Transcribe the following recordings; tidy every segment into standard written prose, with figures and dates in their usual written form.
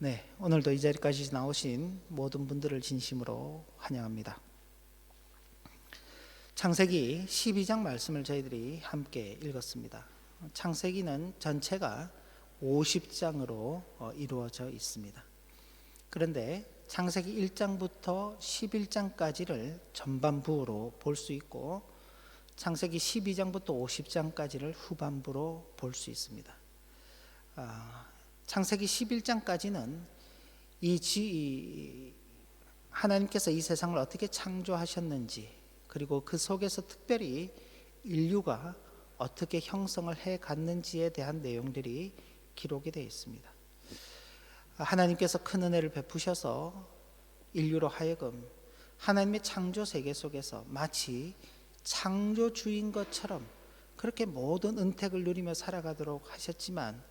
네, 오늘도 이 자리까지 나오신 모든 분들을 진심으로 환영합니다. 창세기 12장 말씀을 저희들이 함께 읽었습니다. 창세기는 전체가 50장으로 이루어져 있습니다. 그런데 창세기 1장부터 11장까지를 전반부로 볼 수 있고 창세기 12장부터 50장까지를 후반부로 볼 수 있습니다. 창세기 11장까지는 하나님께서 이 세상을 어떻게 창조하셨는지, 그리고 그 속에서 특별히 인류가 어떻게 형성을 해 갔는지에 대한 내용들이 기록이 되어 있습니다. 하나님께서 큰 은혜를 베푸셔서 인류로 하여금 하나님의 창조 세계 속에서 마치 창조주인 것처럼 그렇게 모든 은택을 누리며 살아가도록 하셨지만,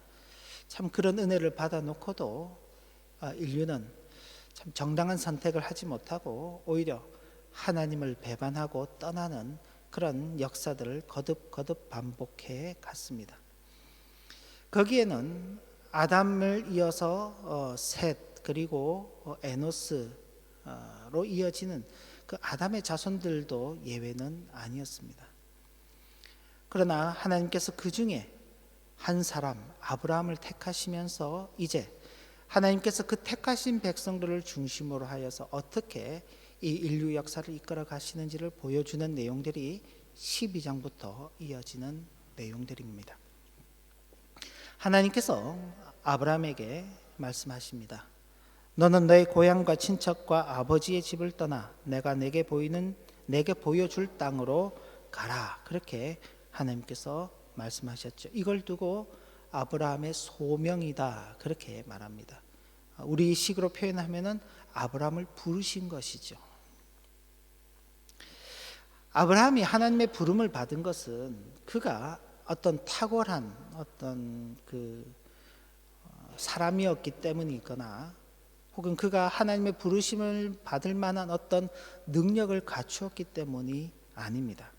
참 그런 은혜를 받아놓고도 인류는 참 정당한 선택을 하지 못하고 오히려 하나님을 배반하고 떠나는 그런 역사들을 거듭 반복해 갔습니다. 거기에는 아담을 이어서 셋, 그리고 에노스로 이어지는 그 아담의 자손들도 예외는 아니었습니다. 그러나 하나님께서 그 중에 한 사람 아브라함을 택하시면서 이제 하나님께서 그 택하신 백성들을 중심으로 하여서 어떻게 이 인류 역사를 이끌어 가시는지를 보여주는 내용들이 12장부터 이어지는 내용들입니다. 하나님께서 아브라함에게 말씀하십니다. 너는 너의 고향과 친척과 아버지의 집을 떠나 내가 내게 보여줄 땅으로 가라. 그렇게 하나님께서 말씀하셨죠. 이걸 두고 아브라함의 소명이다, 그렇게 말합니다. 우리 식으로 표현하면은 아브라함을 부르신 것이죠. 아브라함이 하나님의 부름을 받은 것은 그가 어떤 탁월한 어떤 사람이었기 때문이거나 혹은 그가 하나님의 부르심을 받을 만한 어떤 능력을 갖추었기 때문이 아닙니다.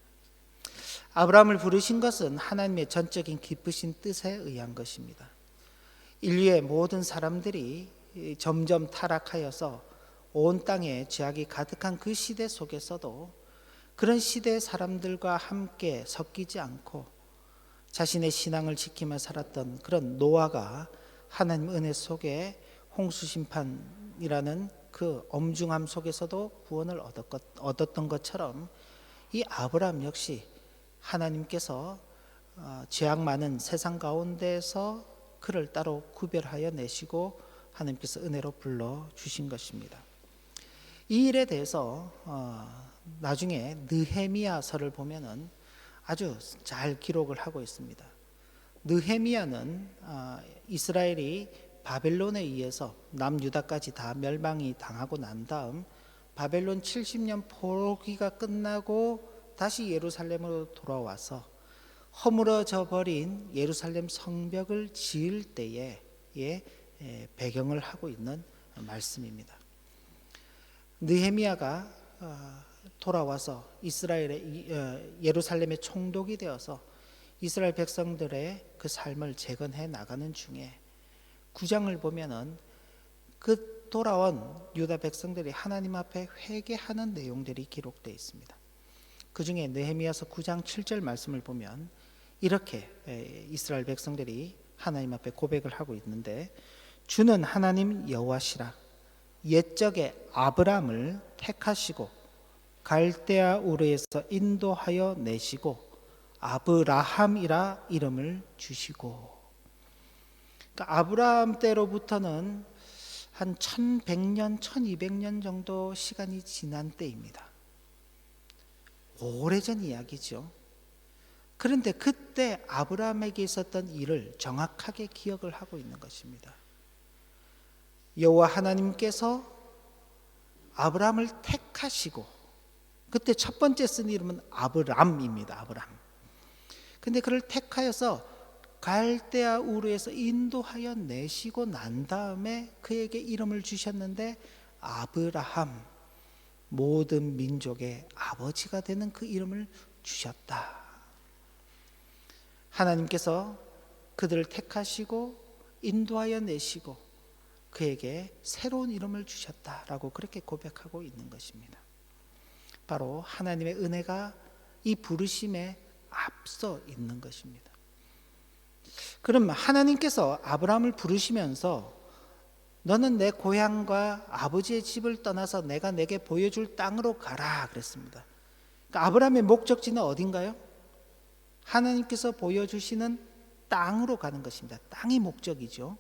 아브라함을 부르신 것은 하나님의 전적인 기쁘신 뜻에 의한 것입니다. 인류의 모든 사람들이 점점 타락하여서 온 땅에 죄악이 가득한 그 시대 속에서도 그런 시대의 사람들과 함께 섞이지 않고 자신의 신앙을 지키며 살았던 그런 노아가 하나님 은혜 속에 홍수심판이라는 그 엄중함 속에서도 구원을 얻었던 것처럼 이 아브라함 역시 하나님께서 죄악 많은 세상 가운데서 그를 따로 구별하여 내시고 하나님께서 은혜로 불러주신 것입니다. 이 일에 대해서 나중에 느헤미야서를 보면은 아주 잘 기록을 하고 있습니다. 느헤미야는 이스라엘이 바벨론에 의해서 남유다까지 다 멸망이 당하고 난 다음 바벨론 70년 포로기가 끝나고 다시 예루살렘으로 돌아와서 허물어져 버린 예루살렘 성벽을 지을 때에 배경을 하고 있는 말씀입니다. 느헤미야가 돌아와서 예루살렘의 총독이 되어서 이스라엘 백성들의 그 삶을 재건해 나가는 중에 9장을 보면은 그 돌아온 유다 백성들이 하나님 앞에 회개하는 내용들이 기록되어 있습니다. 그 중에 느헤미야서 9장 7절 말씀을 보면 이렇게 이스라엘 백성들이 하나님 앞에 고백을 하고 있는데, 주는 하나님 여호와시라. 옛적에 아브람을 택하시고 갈대아 우르에서 인도하여 내시고 아브라함이라 이름을 주시고. 그러니까 아브라함 때로부터는 한 1100년 1200년 정도 시간이 지난 때입니다. 오래전 이야기죠. 그런데 그때 아브라함에게 있었던 일을 정확하게 기억을 하고 있는 것입니다. 여호와 하나님께서 아브라함을 택하시고, 그때 첫 번째 쓴 이름은 아브람입니다. 아브람. 근데 그를 택하여서 갈대아 우르에서 인도하여 내시고 난 다음에 그에게 이름을 주셨는데 아브라함, 모든 민족의 아버지가 되는 그 이름을 주셨다. 하나님께서 그들을 택하시고 인도하여 내시고 그에게 새로운 이름을 주셨다라고 그렇게 고백하고 있는 것입니다. 바로 하나님의 은혜가 이 부르심에 앞서 있는 것입니다. 그럼 하나님께서 아브라함을 부르시면서 너는 내 고향과 아버지의 집을 떠나서 내가 내게 보여줄 땅으로 가라 그랬습니다. 그러니까 아브라함의 목적지는 어딘가요? 하나님께서 보여주시는 땅으로 가는 것입니다. 땅이 목적이죠.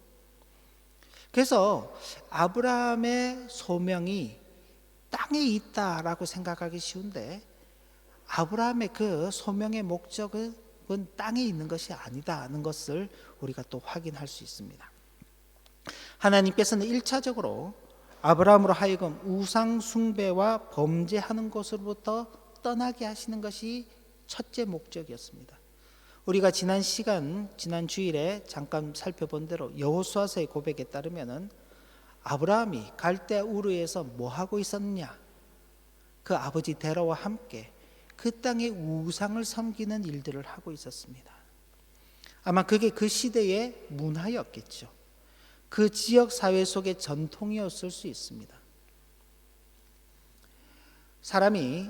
그래서 아브라함의 소명이 땅에 있다라고 생각하기 쉬운데 아브라함의 그 소명의 목적은 땅에 있는 것이 아니다는 것을 우리가 또 확인할 수 있습니다. 하나님께서는 1차적으로 아브라함으로 하여금 우상 숭배와 범죄하는 곳으로부터 떠나게 하시는 것이 첫째 목적이었습니다. 우리가 지난 주일에 잠깐 살펴본 대로 여호수아서의 고백에 따르면은 아브라함이 갈대아 우르에서 뭐 하고 있었느냐? 그 아버지 데라와 함께 그 땅의 우상을 섬기는 일들을 하고 있었습니다. 아마 그게 그 시대의 문화였겠죠. 그 지역 사회 속의 전통이었을 수 있습니다. 사람이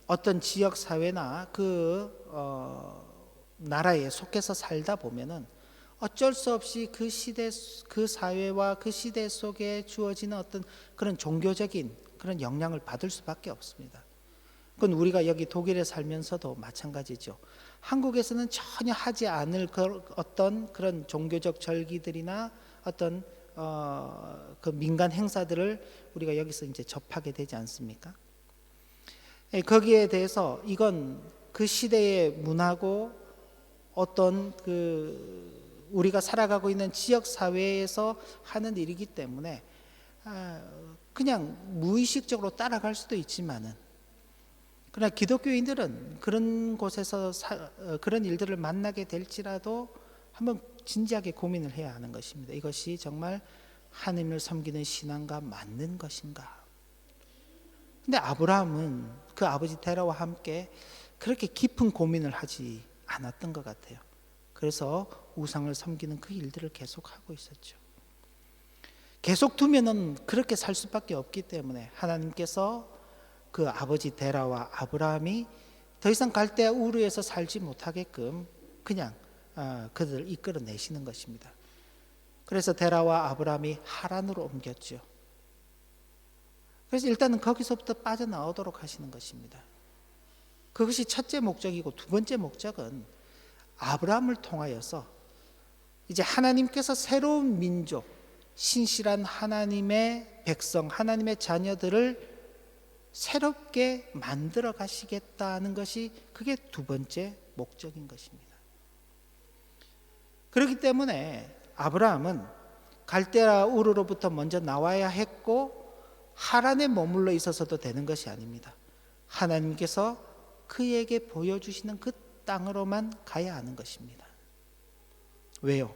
어떤 지역 사회나 나라에 속해서 살다 보면은 어쩔 수 없이 그 시대, 그 사회와 그 시대 속에 주어지는 어떤 그런 종교적인 그런 영향을 받을 수밖에 없습니다. 그건 우리가 여기 독일에 살면서도 마찬가지죠. 한국에서는 전혀 하지 않을 어떤 그런 종교적 절기들이나 어떤 그 민간 행사들을 우리가 여기서 이제 접하게 되지 않습니까? 거기에 대해서 이건 그 시대의 문화고 어떤 우리가 살아가고 있는 지역 사회에서 하는 일이기 때문에 그냥 무의식적으로 따라갈 수도 있지만은 그러나 기독교인들은 그런 곳에서 그런 일들을 만나게 될지라도 한번 진지하게 고민을 해야 하는 것입니다. 이것이 정말 하나님을 섬기는 신앙과 맞는 것인가? 근데 아브라함은 그 아버지 데라와 함께 그렇게 깊은 고민을 하지 않았던 것 같아요. 그래서 우상을 섬기는 그 일들을 계속하고 있었죠. 계속 두면은 그렇게 살 수밖에 없기 때문에 하나님께서 그 아버지 데라와 아브라함이 더 이상 갈대아 우르에서 살지 못하게끔 그냥 그들을 이끌어내시는 것입니다. 그래서 데라와 아브라함이 하란으로 옮겼죠. 그래서 일단은 거기서부터 빠져나오도록 하시는 것입니다. 그것이 첫째 목적이고 두 번째 목적은 아브라함을 통하여서 이제 하나님께서 새로운 민족, 신실한 하나님의 백성, 하나님의 자녀들을 새롭게 만들어 가시겠다는 것이 그게 두 번째 목적인 것입니다. 그렇기 때문에 아브라함은 갈대아 우르로부터 먼저 나와야 했고 하란에 머물러 있어서도 되는 것이 아닙니다. 하나님께서 그에게 보여주시는 그 땅으로만 가야 하는 것입니다. 왜요?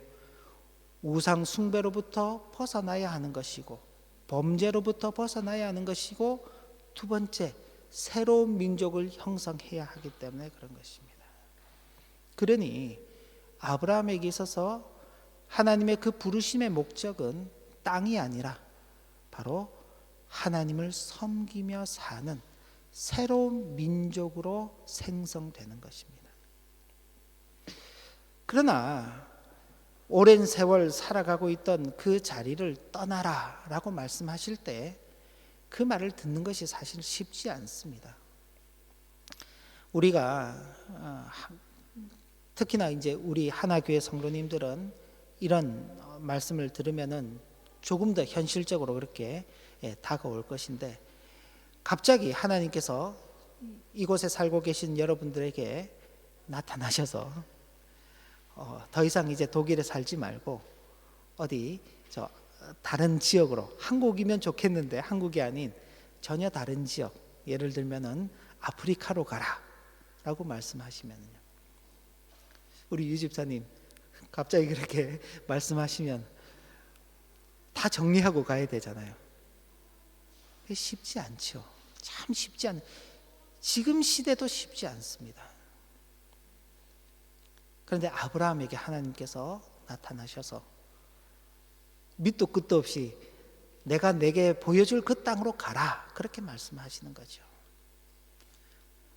우상 숭배로부터 벗어나야 하는 것이고 범죄로부터 벗어나야 하는 것이고 두 번째 새로운 민족을 형성해야 하기 때문에 그런 것입니다. 그러니 아브라함에게 있어서 하나님의 그 부르심의 목적은 땅이 아니라 바로 하나님을 섬기며 사는 새로운 민족으로 생성되는 것입니다. 그러나 오랜 세월 살아가고 있던 그 자리를 떠나라 라고 말씀하실 때 그 말을 듣는 것이 사실 쉽지 않습니다. 우리가 특히나 이제 우리 하나교회 성도님들은 이런 말씀을 들으면은 조금 더 현실적으로 그렇게 다가올 것인데 갑자기 하나님께서 이곳에 살고 계신 여러분들에게 나타나셔서 더 이상 이제 독일에 살지 말고 어디 다른 지역으로 한국이면 좋겠는데 한국이 아닌 전혀 다른 지역 예를 들면은 아프리카로 가라 라고 말씀하시면요 우리 유 집사님 갑자기 그렇게 말씀하시면 다 정리하고 가야 되잖아요. 쉽지 않죠. 참 쉽지 않은 지금 시대도 쉽지 않습니다. 그런데 아브라함에게 하나님께서 나타나셔서 밑도 끝도 없이 내가 내게 보여줄 그 땅으로 가라, 그렇게 말씀하시는 거죠.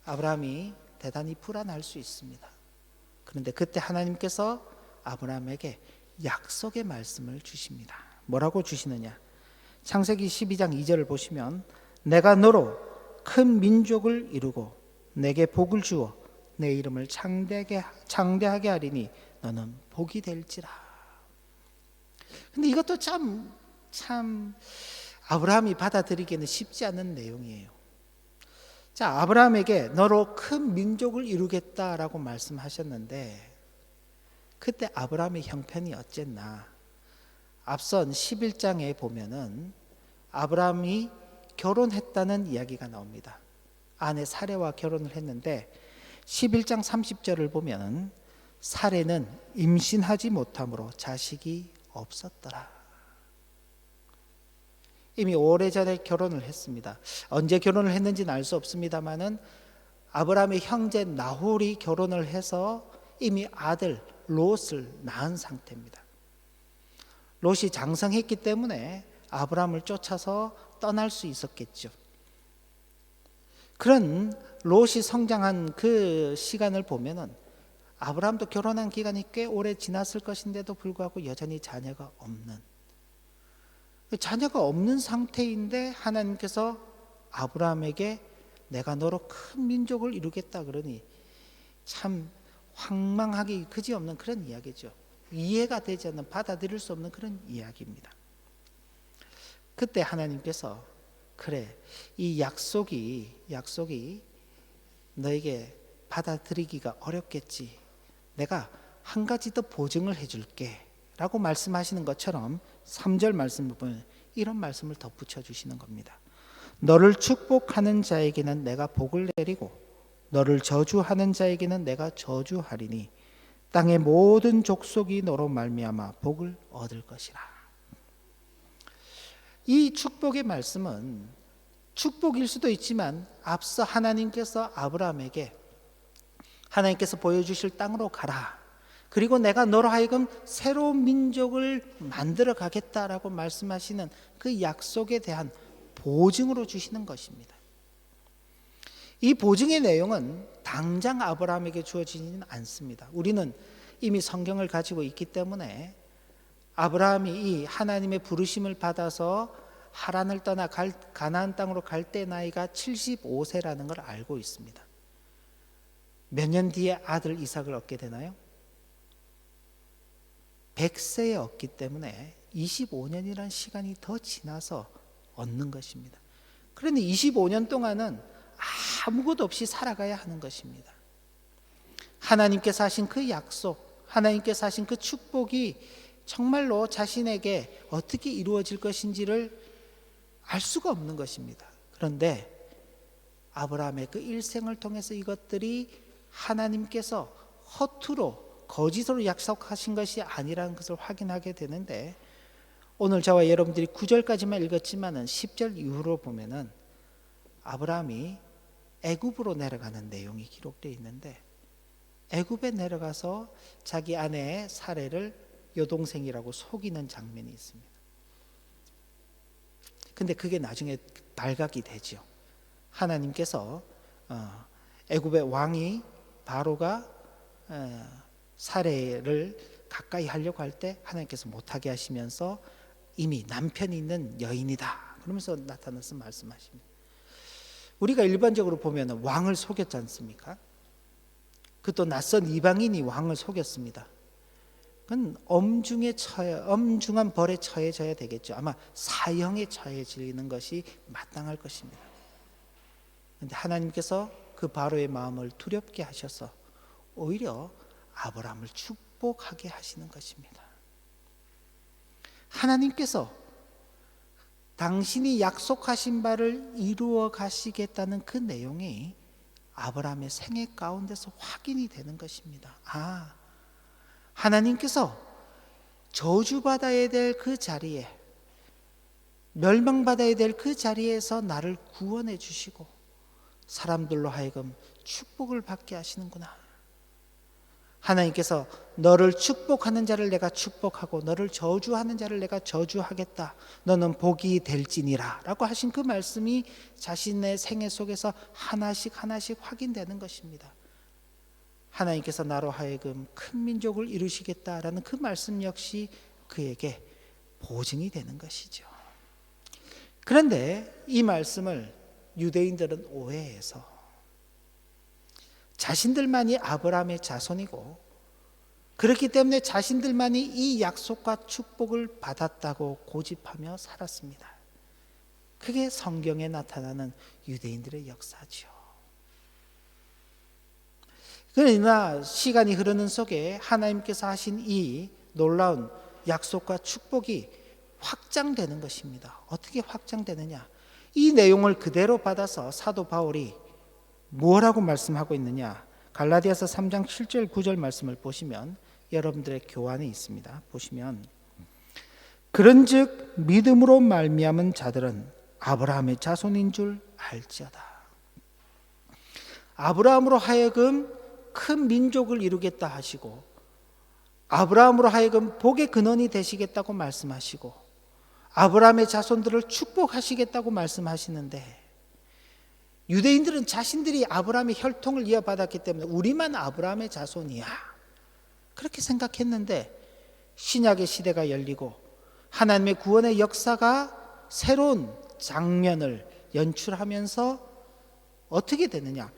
아브라함이 대단히 불안할 수 있습니다. 그런데 그때 하나님께서 아브라함에게 약속의 말씀을 주십니다. 뭐라고 주시느냐? 창세기 12장 2절을 보시면 내가 너로 큰 민족을 이루고 내게 복을 주어 내 이름을 창대하게 하리니 너는 복이 될지라. 근데 이것도 참 아브라함이 받아들이기에는 쉽지 않은 내용이에요. 자, 아브라함에게 너로 큰 민족을 이루겠다라고 말씀하셨는데 그때 아브라함의 형편이 어쨌나? 앞선 11장에 보면은 아브라함이 결혼했다는 이야기가 나옵니다. 아내 사레와 결혼을 했는데 11장 30절을 보면 사레는 임신하지 못함으로 자식이 없었더라. 이미 오래전에 결혼을 했습니다. 언제 결혼을 했는지는 알 수 없습니다만은 아브라함의 형제 나홀이 결혼을 해서 이미 아들 롯을 낳은 상태입니다. 롯이 장성했기 때문에 아브라함을 쫓아서 떠날 수 있었겠죠. 그런 롯이 성장한 그 시간을 보면은 아브라함도 결혼한 기간이 꽤 오래 지났을 것인데도 불구하고 여전히 자녀가 없는 상태인데 하나님께서 아브라함에게 내가 너로 큰 민족을 이루겠다 그러니 참 황망하기 그지없는 그런 이야기죠. 이해가 되지 않는, 받아들일 수 없는 그런 이야기입니다. 그때 하나님께서 그래, 이 약속이 너에게 받아들이기가 어렵겠지. 내가 한 가지 더 보증을 해줄게 라고 말씀하시는 것처럼 3절 말씀을 보면 이런 말씀을 덧붙여 주시는 겁니다. 너를 축복하는 자에게는 내가 복을 내리고 너를 저주하는 자에게는 내가 저주하리니 땅의 모든 족속이 너로 말미암아 복을 얻을 것이라. 이 축복의 말씀은 축복일 수도 있지만 앞서 하나님께서 아브라함에게 하나님께서 보여주실 땅으로 가라, 그리고 내가 너로 하여금 새로운 민족을 만들어 가겠다라고 말씀하시는 그 약속에 대한 보증으로 주시는 것입니다. 이 보증의 내용은 당장 아브라함에게 주어지지는 않습니다. 우리는 이미 성경을 가지고 있기 때문에 아브라함이 이 하나님의 부르심을 받아서 하란을 떠나 가나안 땅으로 갈 때 나이가 75세라는 걸 알고 있습니다. 몇 년 뒤에 아들 이삭을 얻게 되나요? 100세에 얻기 때문에 25년이라는 시간이 더 지나서 얻는 것입니다. 그런데 25년 동안은 아무것도 없이 살아가야 하는 것입니다. 하나님께서 하신 그 약속, 하나님께서 하신 그 축복이 정말로 자신에게 어떻게 이루어질 것인지를 알 수가 없는 것입니다. 그런데 아브라함의 그 일생을 통해서 이것들이 하나님께서 허투루 거짓으로 약속하신 것이 아니라는 것을 확인하게 되는데, 오늘 저와 여러분들이 9절까지만 읽었지만은 10절 이후로 보면은 아브라함이 애굽으로 내려가는 내용이 기록되어 있는데, 애굽에 내려가서 자기 아내 사레를 여동생이라고 속이는 장면이 있습니다. 근데 그게 나중에 발각이 되죠. 하나님께서 애굽의 왕이 바로가 사레를 가까이 하려고 할 때 하나님께서 못하게 하시면서 이미 남편이 있는 여인이다 그러면서 나타나서 말씀하십니다. 우리가 일반적으로 보면 왕을 속였지 않습니까? 그것도 낯선 이방인이 왕을 속였습니다. 그건 엄중한 벌에 처해져야 되겠죠. 아마 사형에 처해지는 것이 마땅할 것입니다. 그런데 하나님께서 그 바로의 마음을 두렵게 하셔서 오히려 아브라함을 축복하게 하시는 것입니다. 하나님께서 당신이 약속하신 바를 이루어 가시겠다는 그 내용이 아브라함의 생애 가운데서 확인이 되는 것입니다. 하나님께서 저주받아야 될 그 자리에, 멸망받아야 될 그 자리에서 나를 구원해 주시고 사람들로 하여금 축복을 받게 하시는구나. 하나님께서 너를 축복하는 자를 내가 축복하고 너를 저주하는 자를 내가 저주하겠다. 너는 복이 될지니라 라고 하신 그 말씀이 자신의 생애 속에서 하나씩 확인되는 것입니다. 하나님께서 나로 하여금 큰 민족을 이루시겠다라는 그 말씀 역시 그에게 보증이 되는 것이죠. 그런데 이 말씀을 유대인들은 오해해서 자신들만이 아브라함의 자손이고 그렇기 때문에 자신들만이 이 약속과 축복을 받았다고 고집하며 살았습니다. 그게 성경에 나타나는 유대인들의 역사죠. 그러나 시간이 흐르는 속에 하나님께서 하신 이 놀라운 약속과 축복이 확장되는 것입니다. 어떻게 확장되느냐? 이 내용을 그대로 받아서 사도 바울이 뭐라고 말씀하고 있느냐? 갈라디아서 3장 7절 9절 말씀을 보시면 여러분들의 교환에 있습니다. 보시면 그런즉 믿음으로 말미암은 자들은 아브라함의 자손인 줄 알지어다. 아브라함으로 하여금 큰 민족을 이루겠다 하시고 아브라함으로 하여금 복의 근원이 되시겠다고 말씀하시고 아브라함의 자손들을 축복하시겠다고 말씀하시는데 유대인들은 자신들이 아브라함의 혈통을 이어받았기 때문에 우리만 아브라함의 자손이야 그렇게 생각했는데 신약의 시대가 열리고 하나님의 구원의 역사가 새로운 장면을 연출하면서 어떻게 되느냐?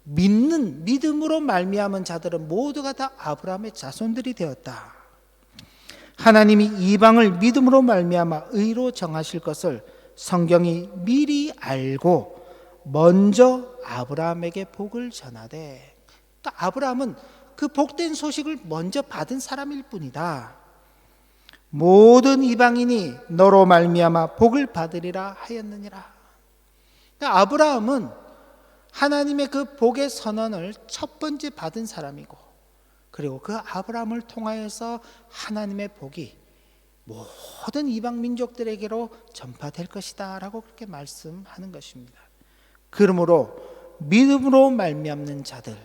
믿음으로 말미암은 자들은 모두가 다 아브라함의 자손들이 되었다. 하나님이 이방을 믿음으로 말미암아 의로 정하실 것을 성경이 미리 알고 먼저 아브라함에게 복을 전하되, 그러니까 아브라함은 그 복된 소식을 먼저 받은 사람일 뿐이다. 모든 이방인이 너로 말미암아 복을 받으리라 하였느니라. 그러니까 아브라함은 하나님의 그 복의 선언을 첫 번째 받은 사람이고, 그리고 그 아브라함을 통하여서 하나님의 복이 모든 이방 민족들에게로 전파될 것이다 라고 그렇게 말씀하는 것입니다. 그러므로 믿음으로 말미암는 자들,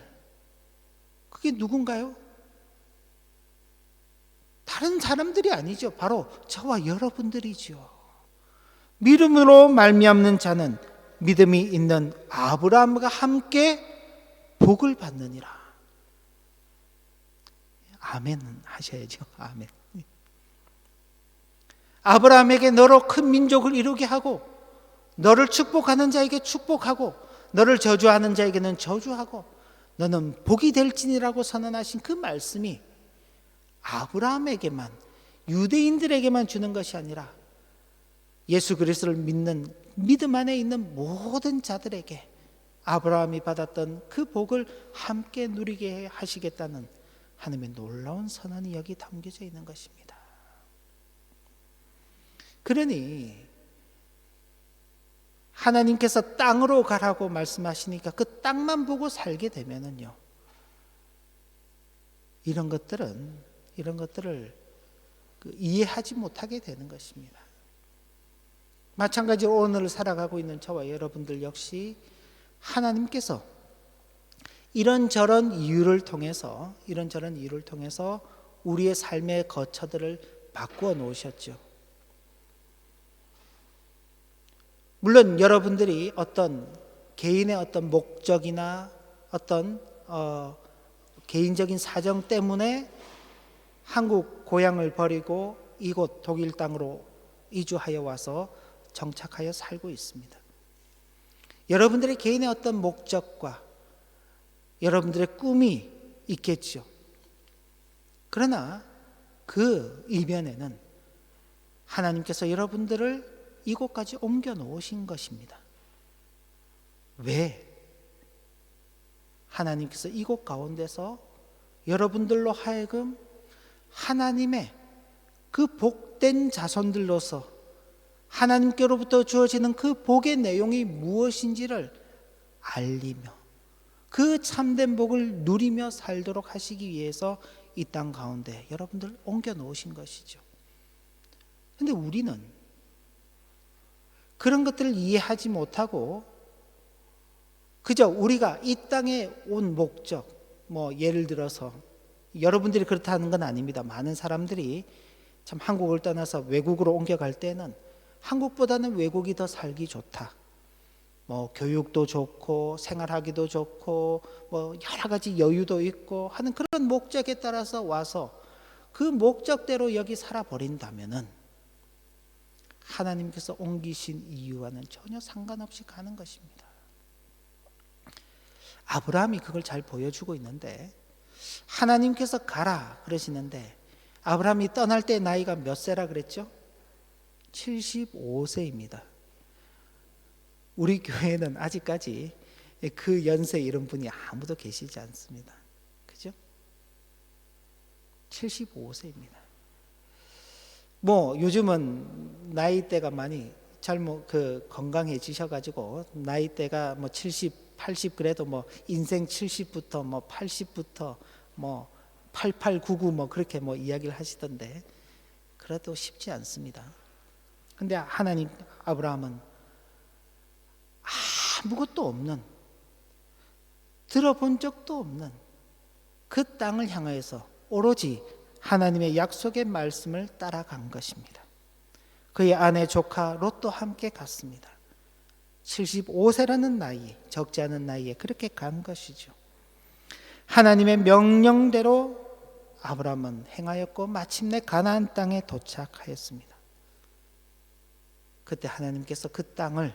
그게 누군가요? 다른 사람들이 아니죠. 바로 저와 여러분들이죠. 믿음으로 말미암는 자는 믿음이 있는 아브라함과 함께 복을 받느니라. 아멘 하셔야죠. 아멘. 아브라함에게 너로 큰 민족을 이루게 하고 너를 축복하는 자에게 축복하고 너를 저주하는 자에게는 저주하고 너는 복이 될지니라고 선언하신 그 말씀이 아브라함에게만, 유대인들에게만 주는 것이 아니라 예수 그리스도를 믿는 믿음 안에 있는 모든 자들에게 아브라함이 받았던 그 복을 함께 누리게 하시겠다는 하나님의 놀라운 선언이 여기 담겨져 있는 것입니다. 그러니 하나님께서 땅으로 가라고 말씀하시니까 그 땅만 보고 살게 되면은요, 이런 것들을 이해하지 못하게 되는 것입니다. 마찬가지로 오늘 살아가고 있는 저와 여러분들 역시 하나님께서 이런저런 이유를 통해서 우리의 삶의 거처들을 바꾸어 놓으셨죠. 물론 여러분들이 어떤 개인의 어떤 목적이나 어떤 개인적인 사정 때문에 한국 고향을 버리고 이곳 독일 땅으로 이주하여 와서 정착하여 살고 있습니다. 여러분들의 개인의 어떤 목적과 여러분들의 꿈이 있겠죠. 그러나 그 이면에는 하나님께서 여러분들을 이곳까지 옮겨 놓으신 것입니다. 왜? 하나님께서 이곳 가운데서 여러분들로 하여금 하나님의 그 복된 자손들로서 하나님께로부터 주어지는 그 복의 내용이 무엇인지를 알리며 그 참된 복을 누리며 살도록 하시기 위해서 이 땅 가운데 여러분들 옮겨 놓으신 것이죠. 그런데 우리는 그런 것들을 이해하지 못하고 그저 우리가 이 땅에 온 목적, 예를 들어서 여러분들이 그렇다는 건 아닙니다. 많은 사람들이 참 한국을 떠나서 외국으로 옮겨갈 때는 한국보다는 외국이 더 살기 좋다. 뭐 교육도 좋고 생활하기도 좋고 뭐 여러 가지 여유도 있고 하는 그런 목적에 따라서 와서 그 목적대로 여기 살아버린다면은 하나님께서 옮기신 이유와는 전혀 상관없이 가는 것입니다. 아브라함이 그걸 잘 보여주고 있는데 하나님께서 가라 그러시는데 아브라함이 떠날 때 나이가 몇 세라 그랬죠? 75세입니다. 우리 교회는 아직까지 그 연세 이런 분이 아무도 계시지 않습니다. 그죠? 75세입니다. 뭐 요즘은 나이대가 많이 건강해지셔가지고 나이대가 뭐 70, 80 그래도 뭐 인생 70부터 뭐 80부터 뭐 88, 99 뭐 그렇게 뭐 이야기를 하시던데 그래도 쉽지 않습니다. 근데 하나님 아브라함은 아무것도 없는 들어본 적도 없는 그 땅을 향하여서 오로지 하나님의 약속의 말씀을 따라간 것입니다. 그의 아내 조카 롯도 함께 갔습니다. 75세라는 나이에 적지 않은 나이에 그렇게 간 것이죠. 하나님의 명령대로 아브라함은 행하였고 마침내 가나안 땅에 도착하였습니다. 그때 하나님께서 그 땅을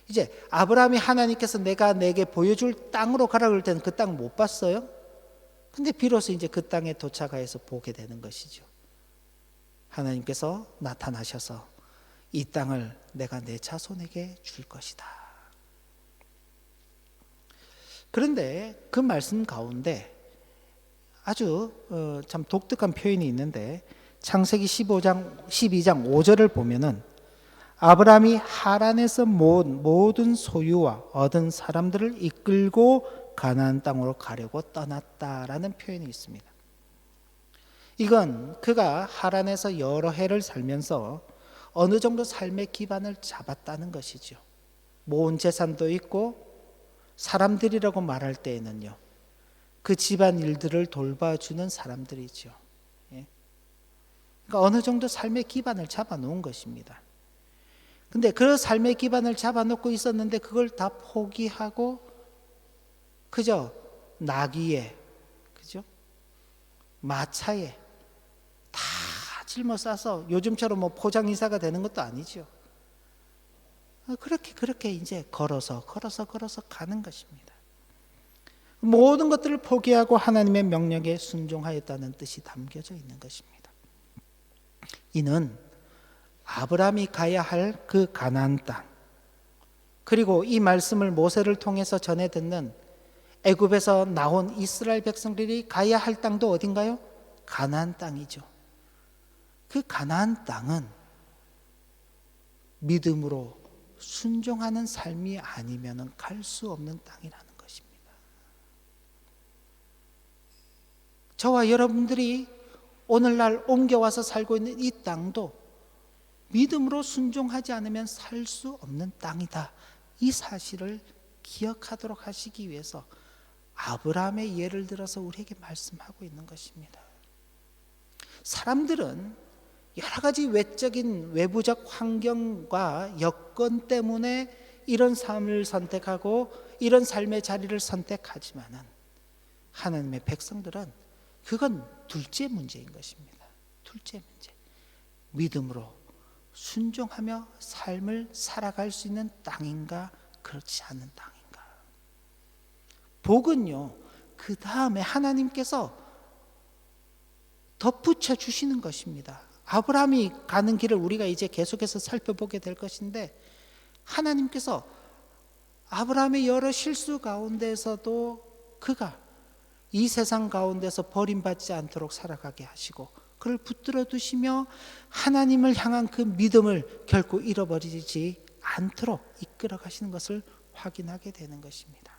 이제 아브라함이 하나님께서 내가 내게 보여줄 땅으로 가라 그럴 때는 그 땅 못 봤어요. 근데 비로소 이제 그 땅에 도착하여서 보게 되는 것이죠. 하나님께서 나타나셔서 이 땅을 내가 내 자손에게 줄 것이다. 그런데 그 말씀 가운데 아주 참 독특한 표현이 있는데 창세기 12장 5절을 보면은 아브라함이 하란에서 모든 소유와 얻은 사람들을 이끌고 가나안 땅으로 가려고 떠났다라는 표현이 있습니다. 이건 그가 하란에서 여러 해를 살면서 어느 정도 삶의 기반을 잡았다는 것이죠. 모은 재산도 있고 사람들이라고 말할 때에는요, 그 집안 일들을 돌봐주는 사람들이죠. 그러니까 어느 정도 삶의 기반을 잡아놓은 것입니다. 근데 그 삶의 기반을 잡아놓고 있었는데 그걸 다 포기하고 그저 나귀에, 그죠? 마차에 다 짊어 싸서 요즘처럼 뭐 포장이사가 되는 것도 아니죠. 그렇게 이제 걸어서 가는 것입니다. 모든 것들을 포기하고 하나님의 명령에 순종하였다는 뜻이 담겨져 있는 것입니다. 이는 아브라함이 가야 할 그 가나안 땅, 그리고 이 말씀을 모세를 통해서 전해 듣는 애굽에서 나온 이스라엘 백성들이 가야 할 땅도 어딘가요? 가나안 땅이죠. 그 가나안 땅은 믿음으로 순종하는 삶이 아니면 갈 수 없는 땅이라는 것입니다. 저와 여러분들이 오늘날 옮겨와서 살고 있는 이 땅도 믿음으로 순종하지 않으면 살 수 없는 땅이다. 이 사실을 기억하도록 하시기 위해서 아브라함의 예를 들어서 우리에게 말씀하고 있는 것입니다. 사람들은 여러 가지 외적인 외부적 환경과 여건 때문에 이런 삶을 선택하고 이런 삶의 자리를 선택하지만은 하나님의 백성들은 그건 둘째 문제인 것입니다. 둘째 문제. 믿음으로 순종하며 삶을 살아갈 수 있는 땅인가 그렇지 않은 땅인가. 복은요, 그 다음에 하나님께서 덧붙여 주시는 것입니다. 아브라함이 가는 길을 우리가 이제 계속해서 살펴보게 될 것인데 하나님께서 아브라함의 여러 실수 가운데서도 그가 이 세상 가운데서 버림받지 않도록 살아가게 하시고 그를 붙들어 두시며 하나님을 향한 그 믿음을 결코 잃어버리지 않도록 이끌어 가시는 것을 확인하게 되는 것입니다.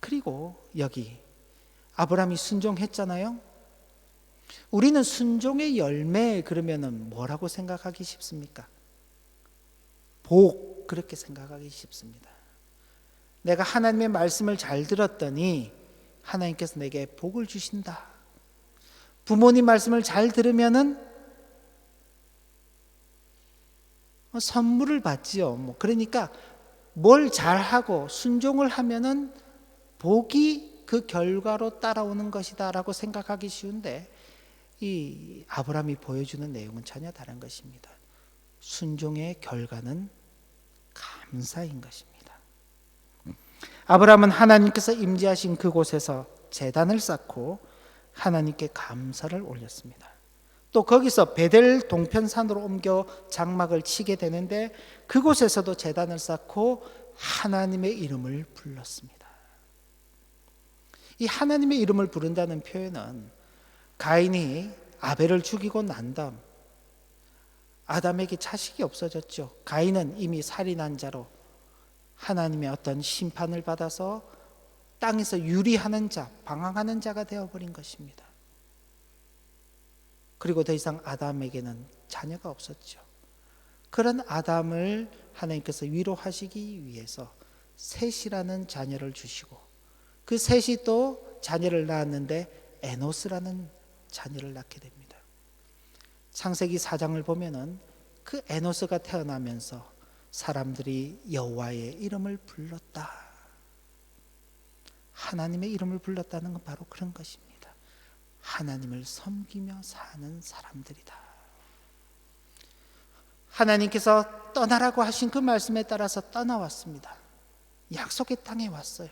그리고 여기 아브라함이 순종했잖아요. 우리는 순종의 열매 그러면은 뭐라고 생각하기 쉽습니까? 복, 그렇게 생각하기 쉽습니다. 내가 하나님의 말씀을 잘 들었더니 하나님께서 내게 복을 주신다. 부모님 말씀을 잘 들으면은 선물을 받지요. 그러니까 뭘 잘하고 순종을 하면은 복이 그 결과로 따라오는 것이다라고 생각하기 쉬운데, 이 아브라함이 보여주는 내용은 전혀 다른 것입니다. 순종의 결과는 감사인 것입니다. 아브라함은 하나님께서 임재하신 그곳에서 제단을 쌓고 하나님께 감사를 올렸습니다. 또 거기서 베델 동편산으로 옮겨 장막을 치게 되는데 그곳에서도 제단을 쌓고 하나님의 이름을 불렀습니다. 이 하나님의 이름을 부른다는 표현은 가인이 아벨을 죽이고 난 다음 아담에게 자식이 없어졌죠. 가인은 이미 살인한 자로 하나님의 어떤 심판을 받아서 땅에서 유리하는 자, 방황하는 자가 되어버린 것입니다. 그리고 더 이상 아담에게는 자녀가 없었죠. 그런 아담을 하나님께서 위로하시기 위해서 셋이라는 자녀를 주시고, 그 셋이 또 자녀를 낳았는데 에노스라는 자녀를 낳게 됩니다. 창세기 4장을 보면은 그 에노스가 태어나면서 사람들이 여호와의 이름을 불렀다. 하나님의 이름을 불렀다는 건 바로 그런 것입니다. 하나님을 섬기며 사는 사람들이다. 하나님께서 떠나라고 하신 그 말씀에 따라서 떠나왔습니다. 약속의 땅에 왔어요.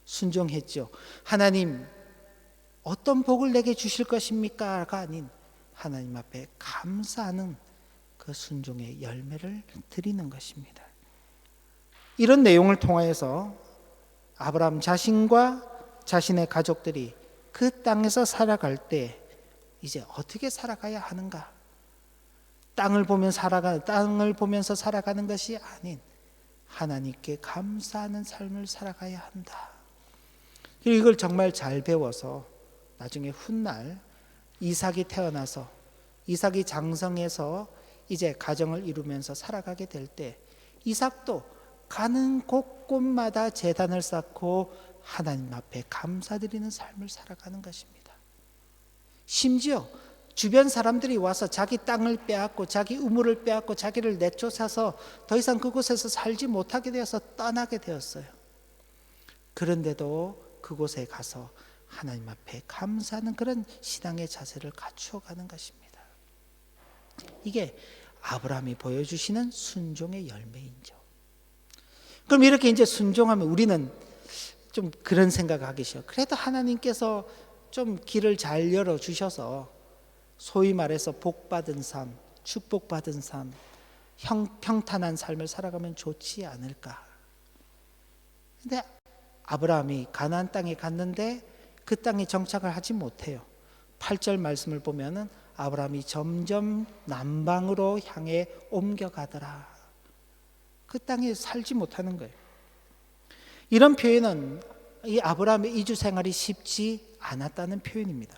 순종했죠. 하나님, 어떤 복을 내게 주실 것입니까가 아닌 하나님 앞에 감사하는 그 순종의 열매를 드리는 것입니다. 이런 내용을 통하여서 아브라함 자신과 자신의 가족들이 그 땅에서 살아갈 때 이제 어떻게 살아가야 하는가? 땅을 보면서 살아가는 것이 아닌 하나님께 감사하는 삶을 살아가야 한다. 그리고 이걸 정말 잘 배워서 나중에 훗날 이삭이 태어나서 이삭이 장성해서 이제 가정을 이루면서 살아가게 될 때 이삭도 가는 곳곳마다 제단을 쌓고 하나님 앞에 감사드리는 삶을 살아가는 것입니다. 심지어 주변 사람들이 와서 자기 땅을 빼앗고 자기 우물을 빼앗고 자기를 내쫓아서 더 이상 그곳에서 살지 못하게 되어서 떠나게 되었어요. 그런데도 그곳에 가서 하나님 앞에 감사하는 그런 신앙의 자세를 갖추어가는 것입니다. 이게 아브라함이 보여주시는 순종의 열매인죠. 그럼 이렇게 이제 순종하면 우리는 좀 그런 생각하기 싫어요. 그래도 하나님께서 좀 길을 잘 열어주셔서 소위 말해서 복받은 삶, 축복받은 삶, 평탄한 삶을 살아가면 좋지 않을까. 근데 아브라함이 가나안 땅에 갔는데 그 땅에 정착을 하지 못해요. 8절 말씀을 보면은 아브라함이 점점 남방으로 향해 옮겨가더라. 그 땅에 살지 못하는 거예요. 이런 표현은 이 아브라함의 이주 생활이 쉽지 않았다는 표현입니다.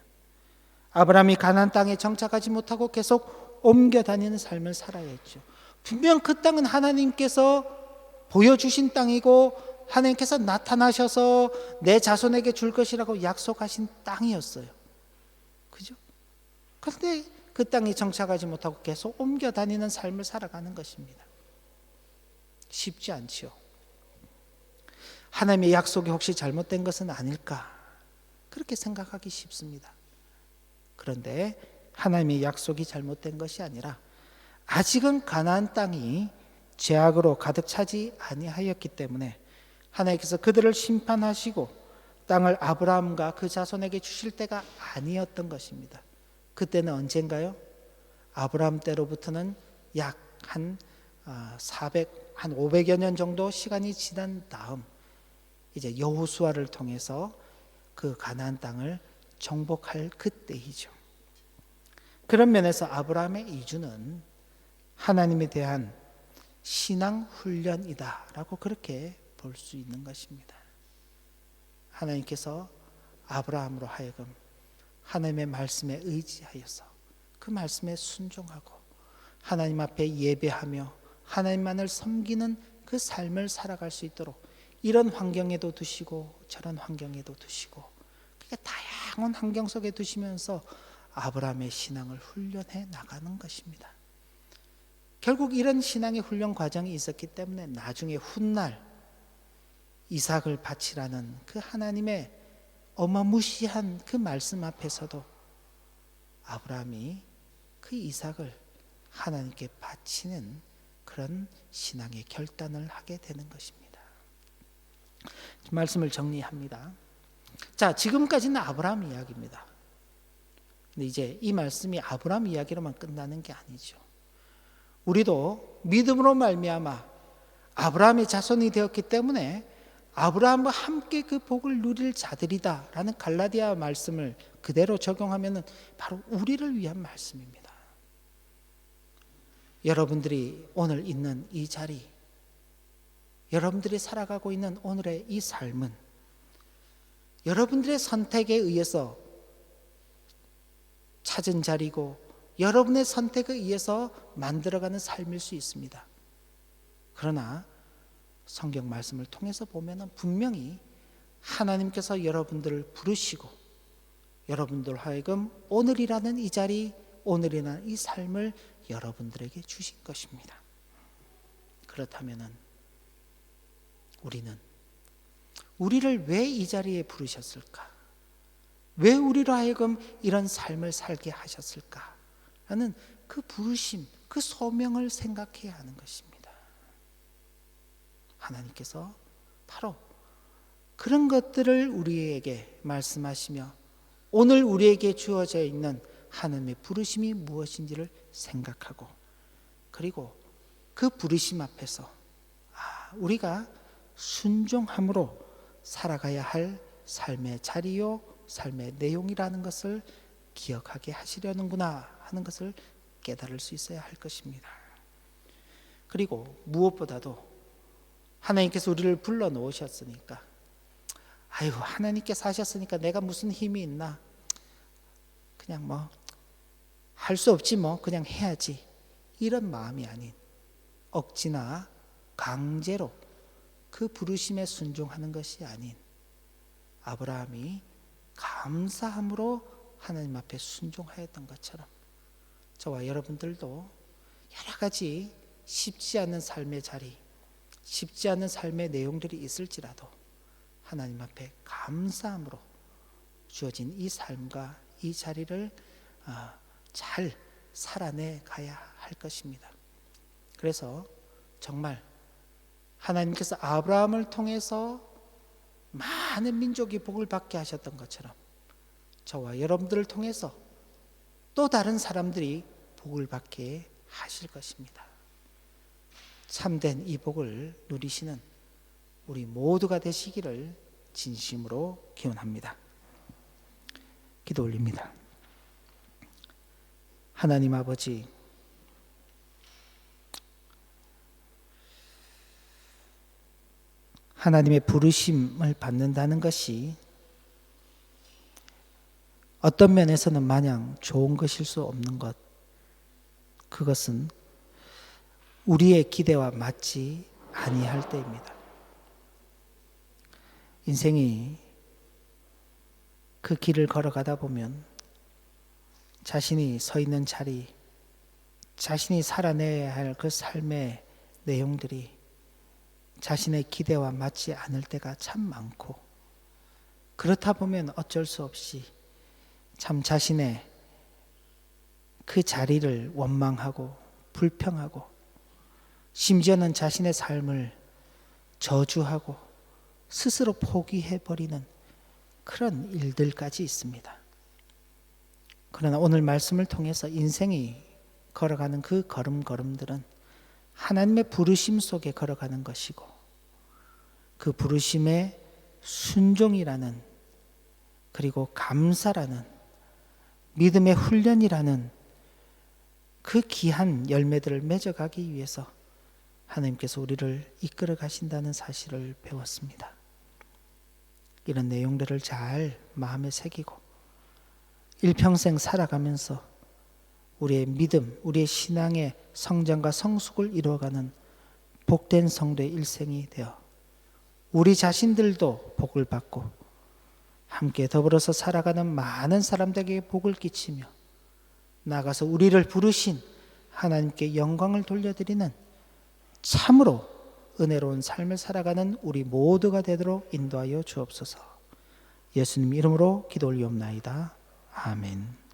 아브라함이 가나안 땅에 정착하지 못하고 계속 옮겨 다니는 삶을 살아야 했죠. 분명 그 땅은 하나님께서 보여주신 땅이고 하나님께서 나타나셔서 내 자손에게 줄 것이라고 약속하신 땅이었어요. 그죠? 그런데 그 땅에 정착하지 못하고 계속 옮겨 다니는 삶을 살아가는 것입니다. 쉽지 않지요. 하나님의 약속이 혹시 잘못된 것은 아닐까? 그렇게 생각하기 쉽습니다. 그런데 하나님의 약속이 잘못된 것이 아니라 아직은 가나안 땅이 죄악으로 가득 차지 아니하였기 때문에 하나님께서 그들을 심판하시고 땅을 아브라함과 그 자손에게 주실 때가 아니었던 것입니다. 그때는 언젠가요? 아브라함 때로부터는 약 한 500여 년 정도 시간이 지난 다음 이제 여호수아를 통해서 그 가나안 땅을 정복할 그때이죠. 그런 면에서 아브라함의 이주는 하나님에 대한 신앙 훈련이다라고 그렇게 볼 수 있는 것입니다. 하나님께서 아브라함으로 하여금 하나님의 말씀에 의지하여서 그 말씀에 순종하고 하나님 앞에 예배하며 하나님만을 섬기는 그 삶을 살아갈 수 있도록 이런 환경에도 두시고 저런 환경에도 두시고, 그러니까 다양한 환경 속에 두시면서 아브라함의 신앙을 훈련해 나가는 것입니다. 결국 이런 신앙의 훈련 과정이 있었기 때문에 나중에 훗날 이삭을 바치라는 그 하나님의 어마무시한 그 말씀 앞에서도 아브라함이 그 이삭을 하나님께 바치는 그런 신앙의 결단을 하게 되는 것입니다. 말씀을 정리합니다. 자, 지금까지는 아브라함 이야기입니다. 근데 이제 이 말씀이 아브라함 이야기로만 끝나는 게 아니죠. 우리도 믿음으로 말미암아 아브라함의 자손이 되었기 때문에 아브라함과 함께 그 복을 누릴 자들이다라는 갈라디아 말씀을 그대로 적용하면 바로 우리를 위한 말씀입니다. 여러분들이 오늘 있는 이 자리, 여러분들이 살아가고 있는 오늘의 이 삶은 여러분들의 선택에 의해서 찾은 자리고 여러분의 선택에 의해서 만들어가는 삶일 수 있습니다. 그러나 성경 말씀을 통해서 보면 분명히 하나님께서 여러분들을 부르시고 여러분들 하여금 오늘이라는 이 자리, 오늘이라는 이 삶을 여러분들에게 주신 것입니다. 그렇다면 우리를 왜 이 자리에 부르셨을까? 왜 우리로 하여금 이런 삶을 살게 하셨을까? 라는 그 부르심, 그 소명을 생각해야 하는 것입니다. 하나님께서 바로 그런 것들을 우리에게 말씀하시며 오늘 우리에게 주어져 있는 하나님의 부르심이 무엇인지를 생각하고, 그리고 그 부르심 앞에서 우리가 순종함으로 살아가야 할 삶의 자리요, 삶의 내용이라는 것을 기억하게 하시려는구나 하는 것을 깨달을 수 있어야 할 것입니다. 그리고 무엇보다도 하나님께서 우리를 불러 놓으셨으니까, 하나님께서 하셨으니까 내가 무슨 힘이 있나, 그냥 할 수 없지 그냥 해야지, 이런 마음이 아닌 억지나 강제로 그 부르심에 순종하는 것이 아닌 아브라함이 감사함으로 하나님 앞에 순종하였던 것처럼 저와 여러분들도 여러 가지 쉽지 않은 삶의 자리, 쉽지 않은 삶의 내용들이 있을지라도 하나님 앞에 감사함으로 주어진 이 삶과 이 자리를 잘 살아내 가야 할 것입니다. 그래서 정말 하나님께서 아브라함을 통해서 많은 민족이 복을 받게 하셨던 것처럼 저와 여러분들을 통해서 또 다른 사람들이 복을 받게 하실 것입니다. 참된 이 복을 누리시는 우리 모두가 되시기를 진심으로 기원합니다. 기도 올립니다. 하나님 아버지, 하나님의 부르심을 받는다는 것이 어떤 면에서는 마냥 좋은 것일 수 없는 것, 그것은 우리의 기대와 맞지 아니할 때입니다. 인생이 그 길을 걸어가다 보면 자신이 서 있는 자리, 자신이 살아내야 할 그 삶의 내용들이 자신의 기대와 맞지 않을 때가 참 많고, 그렇다 보면 어쩔 수 없이 참 자신의 그 자리를 원망하고 불평하고, 심지어는 자신의 삶을 저주하고 스스로 포기해버리는 그런 일들까지 있습니다. 그러나 오늘 말씀을 통해서 인생이 걸어가는 그 걸음걸음들은 하나님의 부르심 속에 걸어가는 것이고, 그 부르심의 순종이라는, 그리고 감사라는, 믿음의 훈련이라는 그 귀한 열매들을 맺어가기 위해서 하나님께서 우리를 이끌어 가신다는 사실을 배웠습니다. 이런 내용들을 잘 마음에 새기고 일평생 살아가면서 우리의 믿음, 우리의 신앙의 성장과 성숙을 이루어가는 복된 성도의 일생이 되어 우리 자신들도 복을 받고 함께 더불어서 살아가는 많은 사람들에게 복을 끼치며 나아가서 우리를 부르신 하나님께 영광을 돌려드리는 참으로 은혜로운 삶을 살아가는 우리 모두가 되도록 인도하여 주옵소서. 예수님 이름으로 기도 올리옵나이다. 아멘.